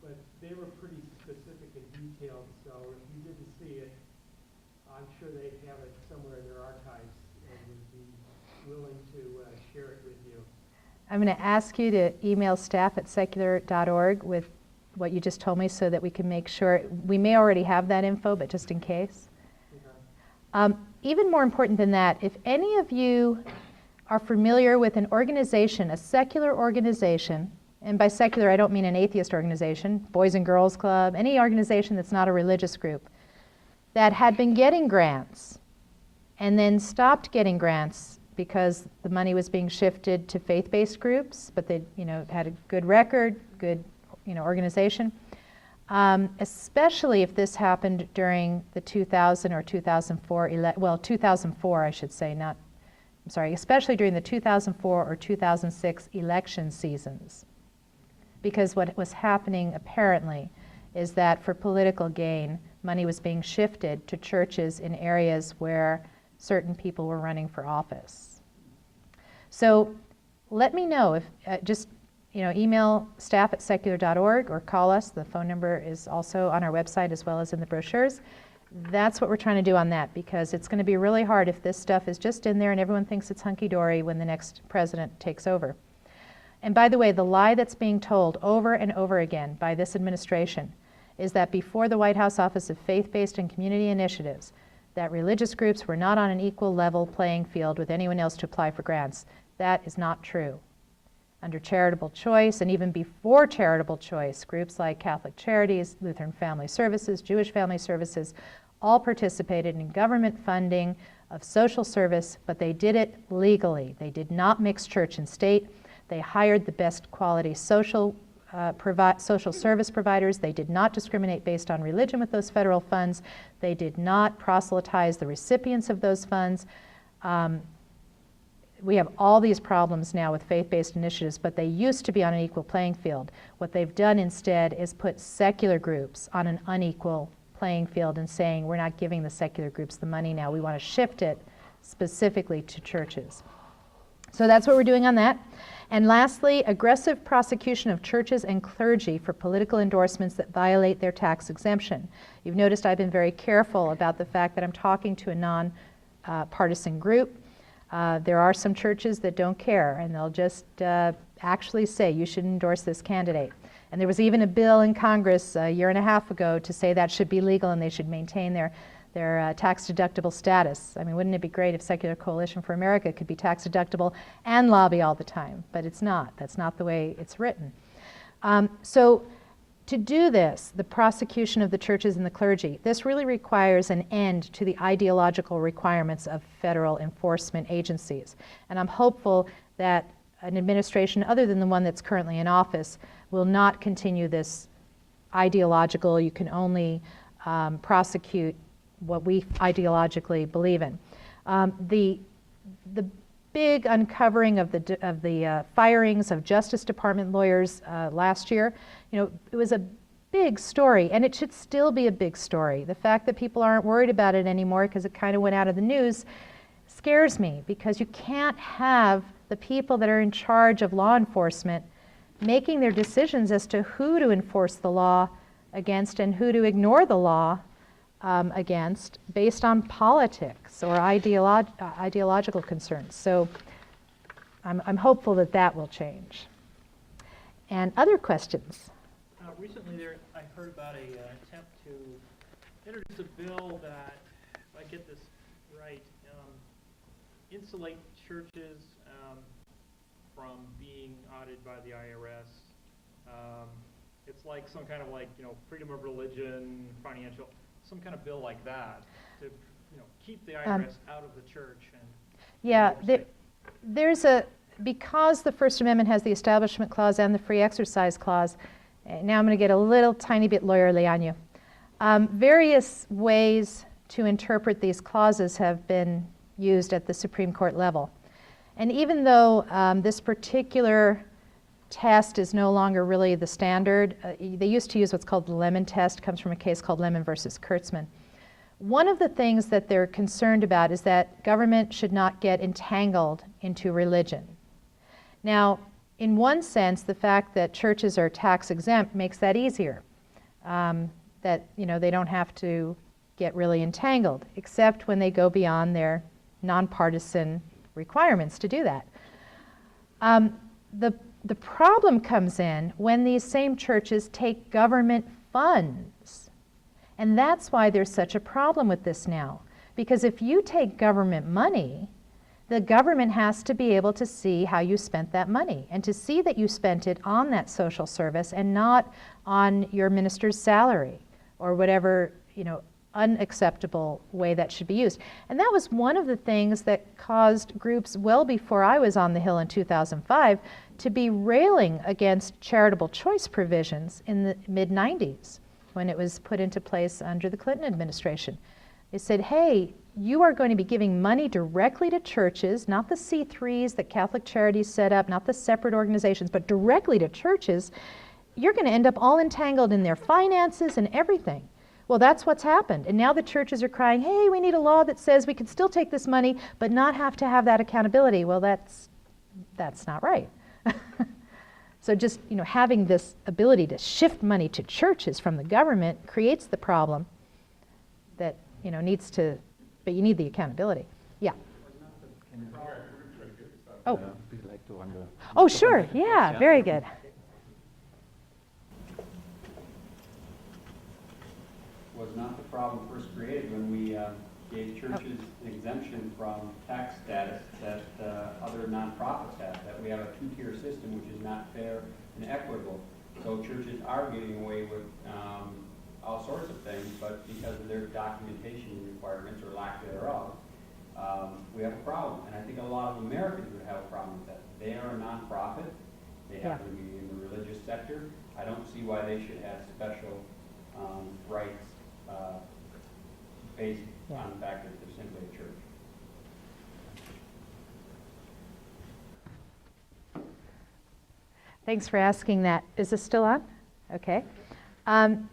but they were pretty specific and detailed, so if you didn't see it, I'm sure they have it somewhere in their archives and would be willing to share it with you. I'm going to ask you to email staff@secular.org with what you just told me so that we can make sure. We may already have that info, but just in case. Okay. Even more important than that, if any of you are familiar with an organization, a secular organization, and by secular I don't mean an atheist organization, Boys and Girls Club, any organization that's not a religious group, that had been getting grants and then stopped getting grants because the money was being shifted to faith-based groups, but they had a good record, good organization. Especially if this happened during the 2000 or 2004, 2004 I should say, especially during the 2004 or 2006 election seasons. Because what was happening apparently is that for political gain, money was being shifted to churches in areas where certain people were running for office. So let me know if, email staff@secular.org or call us. The phone number is also on our website as well as in the brochures. That's what we're trying to do on that, because it's going to be really hard if this stuff is just in there and everyone thinks it's hunky-dory when the next president takes over. And by the way, the lie that's being told over and over again by this administration is that before the White House Office of Faith-Based and Community Initiatives, that religious groups were not on an equal level playing field with anyone else to apply for grants. That is not true. Under charitable choice, and even before charitable choice, groups like Catholic Charities, Lutheran Family Services, Jewish Family Services, all participated in government funding of social service, but they did it legally. They did not mix church and state. They hired the best quality social service providers. They did not discriminate based on religion with those federal funds. They did not proselytize the recipients of those funds. We have all these problems now with faith-based initiatives, but they used to be on an equal playing field. What they've done instead is put secular groups on an unequal playing field and saying, we're not giving the secular groups the money now. We want to shift it specifically to churches. So that's what we're doing on that. And lastly, aggressive prosecution of churches and clergy for political endorsements that violate their tax exemption. You've noticed I've been very careful about the fact that I'm talking to a non-partisan group. There are some churches that don't care, and they'll just actually say, you should endorse this candidate. And there was even a bill in Congress a year and a half ago to say that should be legal and they should maintain their tax-deductible status. I mean, wouldn't it be great if Secular Coalition for America could be tax-deductible and lobby all the time? But it's not. That's not the way it's written. So to do this, the prosecution of the churches and the clergy, this really requires an end to the ideological requirements of federal enforcement agencies. And I'm hopeful that an administration other than the one that's currently in office will not continue this ideological, you can only prosecute what we ideologically believe in. The big uncovering of the firings of Justice Department lawyers last year, it was a big story, and it should still be a big story. The fact that people aren't worried about it anymore because it kind of went out of the news scares me, because you can't have the people that are in charge of law enforcement making their decisions as to who to enforce the law against and who to ignore the law against based on politics or ideological concerns. So I'm hopeful that that will change. And other questions? Recently I heard about an attempt to introduce a bill that, if I get this right, insulate churches from being audited by the IRS. It's like some kind of freedom of religion, financial, some kind of bill like that to keep the IRS out of the church. Yeah, because the First Amendment has the Establishment Clause and the Free Exercise Clause, now I'm going to get a little tiny bit lawyerly on you. Various ways to interpret these clauses have been used at the Supreme Court level. And even though this particular test is no longer really the standard, they used to use what's called the Lemon test, comes from a case called Lemon versus Kurtzman. One of the things that they're concerned about is that government should not get entangled into religion. Now, in one sense, the fact that churches are tax exempt makes that easier. That, you know, they don't have to get really entangled, except when they go beyond their nonpartisan requirements to do that. The problem comes in when these same churches take government funds. And that's why there's such a problem with this now. Because if you take government money, the government has to be able to see how you spent that money and to see that you spent it on that social service and not on your minister's salary or whatever, you know, unacceptable way that should be used. And that was one of the things that caused groups well before I was on the Hill in 2005 to be railing against charitable choice provisions in the mid-90s when it was put into place under the Clinton administration. They said, hey, you are going to be giving money directly to churches, not the C3s that Catholic Charities set up, not the separate organizations, but directly to churches. You're going to end up all entangled in their finances and everything. Well, that's what's happened. And now the churches are crying, hey, we need a law that says we can still take this money, but not have to have that accountability. Well, that's not right. So just, you know, having this ability to shift money to churches from the government creates the problem that, you know, needs to, but you need the accountability. Yeah. Oh. We'd like to wonder. Oh, sure. Yeah, very good. Was not the problem first created when we gave churches an exemption from tax status that other nonprofits have, that we have a two-tier system which is not fair and equitable. So churches are getting away with all sorts of things, but because of their documentation requirements or lack thereof, we have a problem. And I think a lot of Americans would have a problem with that. They are a nonprofit. They happen to be in the religious sector. I don't see why they should have special rights based on the fact that they're simply a church. Thanks for asking that. Is this still on? Okay. And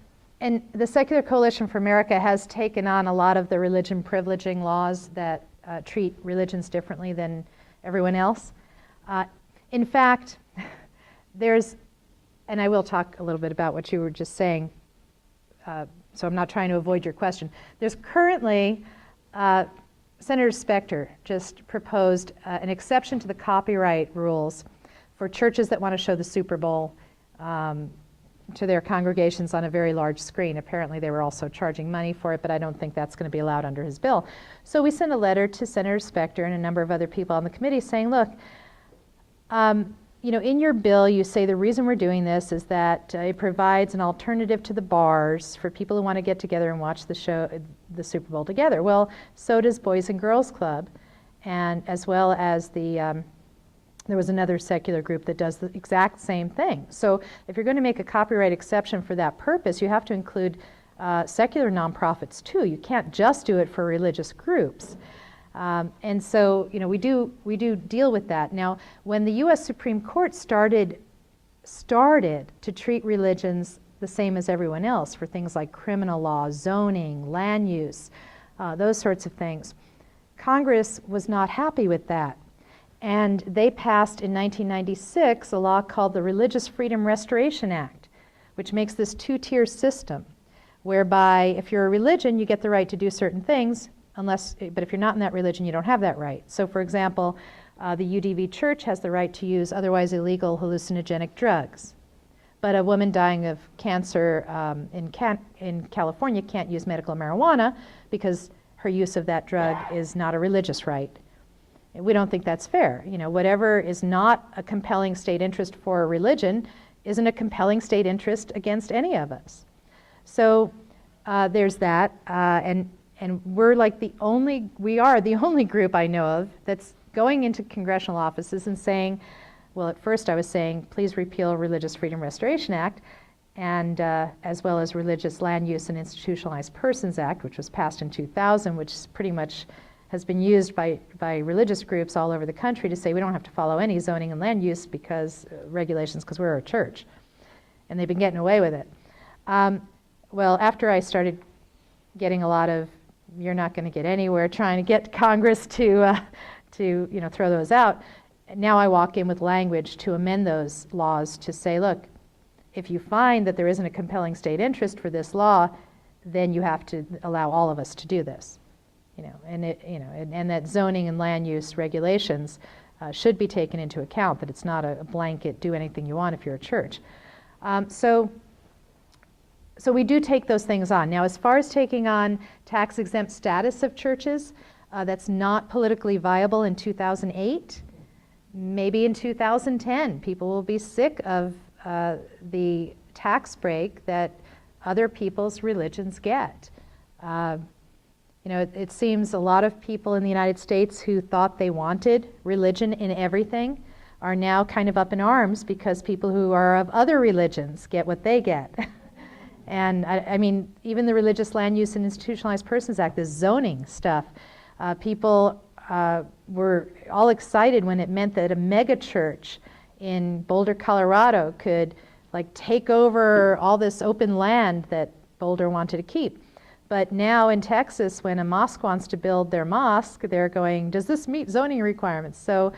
the Secular Coalition for America has taken on a lot of the religion privileging laws that treat religions differently than everyone else. In fact, there's, and I will talk a little bit about what you were just saying, so I'm not trying to avoid your question. There's currently, Senator Specter just proposed an exception to the copyright rules for churches that want to show the Super Bowl to their congregations on a very large screen. Apparently they were also charging money for it, but I don't think that's going to be allowed under his bill. So we sent a letter to Senator Specter and a number of other people on the committee saying, look, you know, in your bill you say the reason we're doing this is that it provides an alternative to the bars for people who want to get together and watch the show, the Super Bowl together. Well, so does Boys and Girls Club, and as well as the there was another secular group that does the exact same thing. So if you're going to make a copyright exception for that purpose, you have to include secular nonprofits too. You can't just do it for religious groups. And so, you know, we do deal with that. Now, when the U.S. Supreme Court started to treat religions the same as everyone else for things like criminal law, zoning, land use, those sorts of things, Congress was not happy with that. And they passed in 1996 a law called the Religious Freedom Restoration Act, which makes this two-tier system, whereby if you're a religion, you get the right to do certain things, but if you're not in that religion, you don't have that right. So for example, the UDV Church has the right to use otherwise illegal hallucinogenic drugs. But a woman dying of cancer in California can't use medical marijuana because her use of that drug is not a religious right. We don't think that's fair. You know, whatever is not a compelling state interest for a religion isn't a compelling state interest against any of us. So there's that, and we're like we are the only group I know of that's going into congressional offices and saying, well, at first I was saying, please repeal Religious Freedom Restoration Act, and as well as Religious Land Use and Institutionalized Persons Act, which was passed in 2000, which pretty much has been used by religious groups all over the country to say we don't have to follow any zoning and land use regulations because we're a church. And they've been getting away with it. Well, after I started getting a lot of, you're not going to get anywhere, trying to get Congress to throw those out, now I walk in with language to amend those laws to say, look, if you find that there isn't a compelling state interest for this law, then you have to allow all of us to do this. And that zoning and land use regulations should be taken into account, that it's not a blanket, do anything you want if you're a church. So we do take those things on. Now, as far as taking on tax-exempt status of churches, that's not politically viable in 2008. Maybe in 2010, people will be sick of the tax break that other people's religions get. It seems a lot of people in the United States who thought they wanted religion in everything are now kind of up in arms because people who are of other religions get what they get. And I mean, even the Religious Land Use and Institutionalized Persons Act, this zoning stuff, people were all excited when it meant that a mega church in Boulder, Colorado could take over all this open land that Boulder wanted to keep. But now in Texas, when a mosque wants to build their mosque, they're going, does this meet zoning requirements? So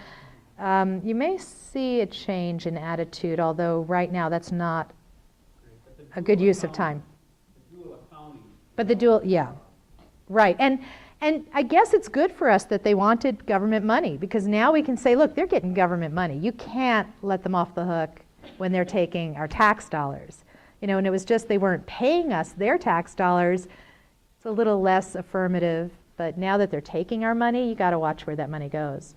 you may see a change in attitude, although right now that's not a good use of time. But the dual, yeah, right. And I guess it's good for us that they wanted government money, because now we can say, look, they're getting government money. You can't let them off the hook when they're taking our tax dollars. And it was just they weren't paying us their tax dollars. It's a little less affirmative, but now that they're taking our money, you got to watch where that money goes.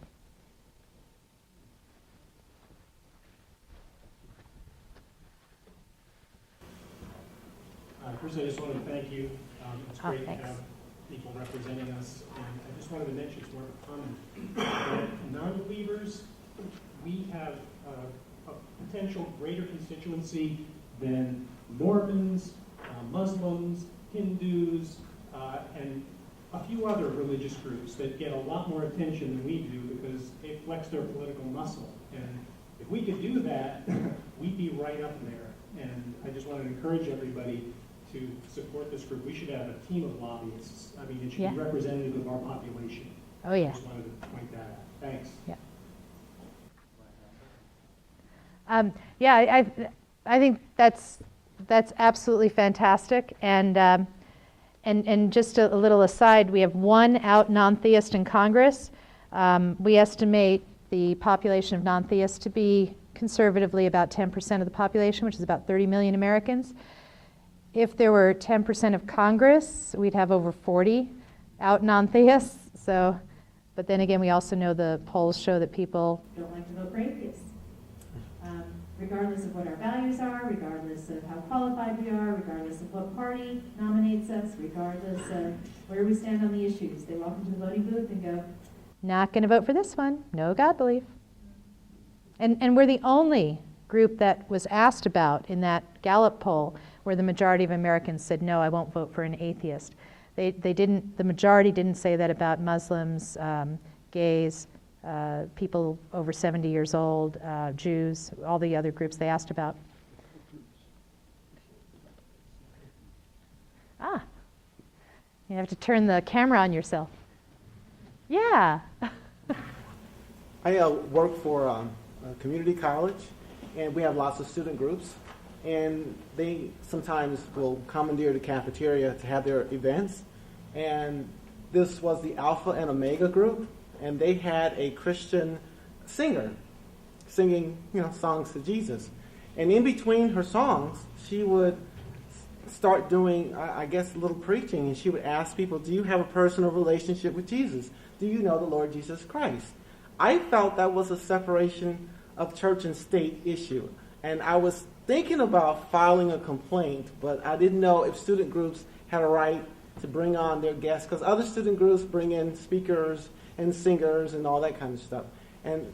First, I just wanted to thank you. It's great thanks. to have people representing us. And I just wanted to mention, it's more of a comment, that non-believers, we have a potential greater constituency than Mormons, Muslims, Hindus, and a few other religious groups that get a lot more attention than we do because they flex their political muscle. And if we could do that, we'd be right up there. And I just want to encourage everybody to support this group. We should have a team of lobbyists. I mean, it should be representative of our population. Oh, yeah. I just wanted to point that out. Thanks. Yeah. I think that's absolutely fantastic. And just a little aside, we have one out non-theist in Congress. We estimate the population of non-theists to be conservatively about 10% of the population, which is about 30 million Americans. If there were 10% of Congress, we'd have over 40 out non-theists. So, but then again, we also know the polls show that people don't like to vote for atheists. Regardless of what our values are, regardless of how qualified we are, regardless of what party nominates us, regardless of where we stand on the issues, they walk into the voting booth and go, not going to vote for this one, no God belief. And we're the only group that was asked about in that Gallup poll where the majority of Americans said, no, I won't vote for an atheist. The majority didn't say that about Muslims, gays, people over 70 years old, Jews, all the other groups they asked about. You have to turn the camera on yourself. Yeah. I work for a community college, and we have lots of student groups, and they sometimes will commandeer the cafeteria to have their events, and this was the Alpha and Omega group, and they had a Christian singer singing, songs to Jesus. And in between her songs, she would start doing, I guess, a little preaching, and she would ask people, do you have a personal relationship with Jesus? Do you know the Lord Jesus Christ? I felt that was a separation of church and state issue. And I was thinking about filing a complaint, but I didn't know if student groups had a right to bring on their guests, because other student groups bring in speakers and singers and all that kind of stuff. And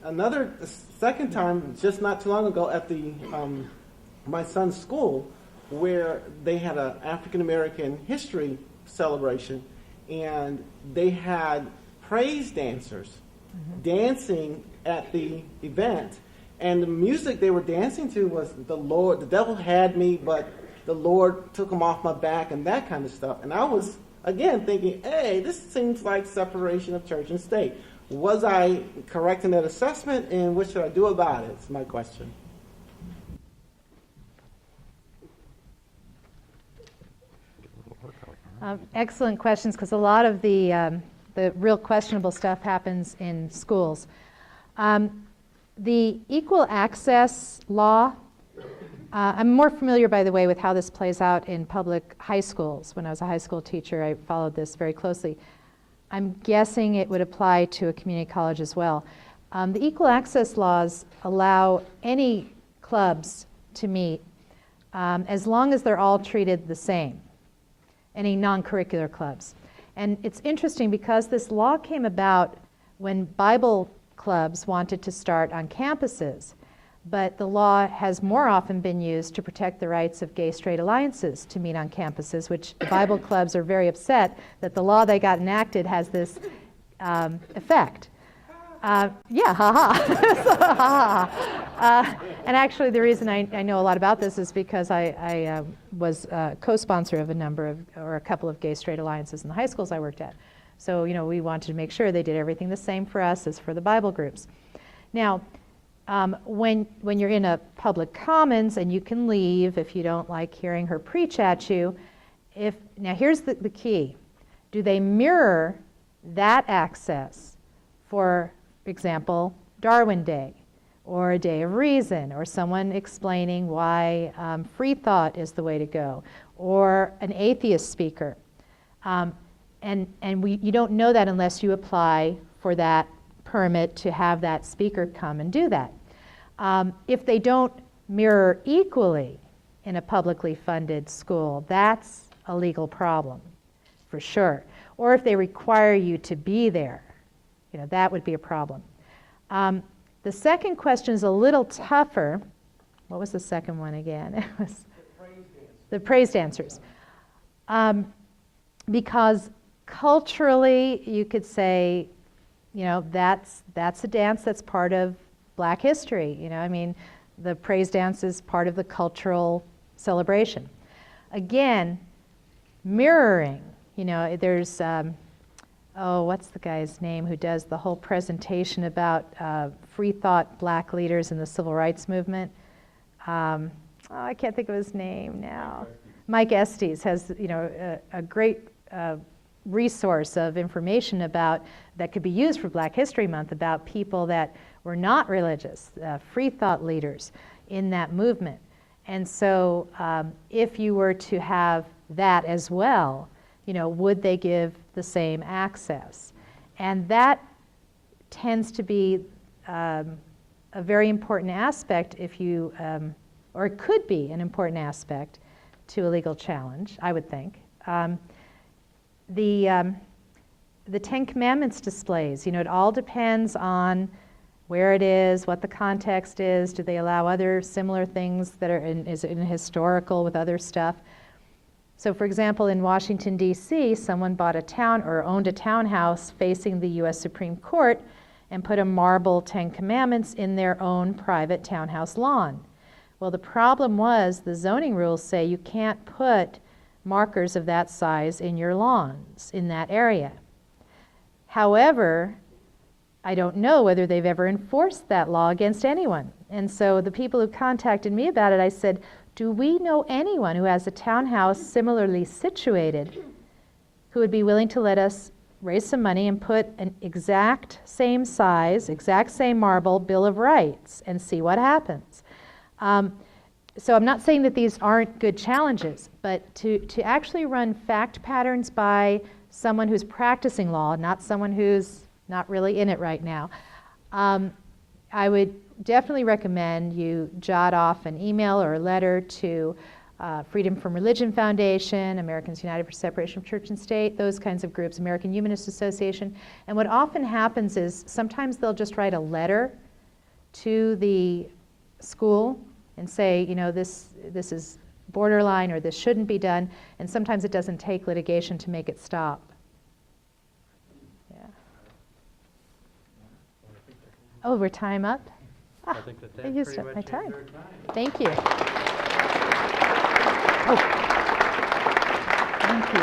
second time, just not too long ago at the my son's school, where they had an African American history celebration, and they had praise dancers dancing at the event, and the music they were dancing to was the Lord, the devil had me, but the Lord took him off my back, and that kind of stuff. And I was, again, thinking, hey, this seems like separation of church and state. was I correct in that assessment, and what should I do about it? It's my question. Excellent questions, because a lot of the real questionable stuff happens in schools. The equal access law, I'm more familiar, by the way, with how this plays out in public high schools. When I was a high school teacher, I followed this very closely. I'm guessing it would apply to a community college as well. The equal access laws allow any clubs to meet as long as they're all treated the same, any non-curricular clubs. And it's interesting because this law came about when Bible clubs wanted to start on campuses, but the law has more often been used to protect the rights of gay-straight alliances to meet on campuses, which the Bible clubs are very upset that the law they got enacted has this effect. Yeah, ha-ha. And actually the reason I know a lot about this is because I was a co-sponsor of a couple of gay-straight alliances in the high schools I worked at. So, we wanted to make sure they did everything the same for us as for the Bible groups. Now, when you're in a public commons and you can leave if you don't like hearing her preach at you, now here's the key. Do they mirror that access, for example, Darwin Day, or a Day of Reason, or someone explaining why free thought is the way to go, or an atheist speaker? You don't know that unless you apply for that permit to have that speaker come and do that. If they don't mirror equally in a publicly funded school, that's a legal problem, for sure. Or if they require you to be there, that would be a problem. The second question is a little tougher. What was the second one again? It was the praise dancers. Because culturally, you could say, that's a dance that's part of Black history. The praise dance is part of the cultural celebration. Again, mirroring. There's what's the guy's name who does the whole presentation about free thought Black leaders in the civil rights movement? I can't think of his name now. Mike Estes has, a great resource of information that could be used for Black History Month about people that were not religious, free thought leaders in that movement. And so if you were to have that as well, would they give the same access? And that tends to be a very important aspect or it could be an important aspect to a legal challenge, I would think. The Ten Commandments displays, it all depends on where it is, what the context is. Do they allow other similar things that is in historical with other stuff? So, for example, in Washington, D.C., someone bought owned a townhouse facing the U.S. Supreme Court and put a marble Ten Commandments in their own private townhouse lawn. Well, the problem was the zoning rules say you can't put markers of that size in your lawns in that area. However, I don't know whether they've ever enforced that law against anyone. And so the people who contacted me about it, I said, do we know anyone who has a townhouse similarly situated who would be willing to let us raise some money and put an exact same size, exact same marble Bill of Rights and see what happens? So I'm not saying that these aren't good challenges, but to actually run fact patterns by someone who's practicing law, not someone who's not really in it right now, I would definitely recommend you jot off an email or a letter to Freedom from Religion Foundation, Americans United for Separation of Church and State, those kinds of groups, American Humanist Association. And what often happens is sometimes they'll just write a letter to the school and say, this is borderline or this shouldn't be done, and sometimes it doesn't take litigation to make it stop. Yeah. Oh, we're time up? I think that I used pretty up much my ends time. our time. Thank you. Oh. Thank you.